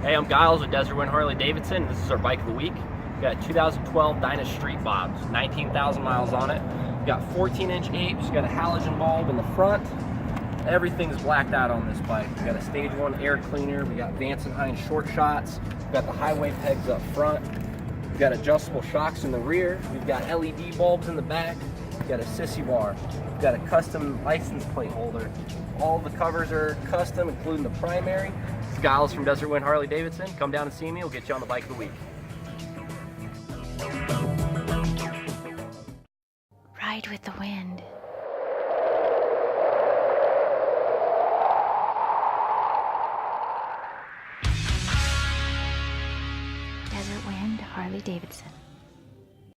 Hey, I'm Giles with Desert Wind Harley-Davidson. This is our bike of the week. We got 2012 Dyna Street Bobs, 19,000 miles on it. We got 14-inch apes, got a halogen bulb in the front. Everything's blacked out on this bike. We got a stage 1 air cleaner. We got Vance and Hines short shots. We got the highway pegs up front. We've got adjustable shocks in the rear. We've got LED bulbs in the back. We've got a sissy bar. We've got a custom license plate holder. All the covers are custom, including the primary. It's Giles from Desert Wind Harley-Davidson. Come down and see me. We'll get you on the bike of the week. Ride with the wind. Desert Wind Harley-Davidson.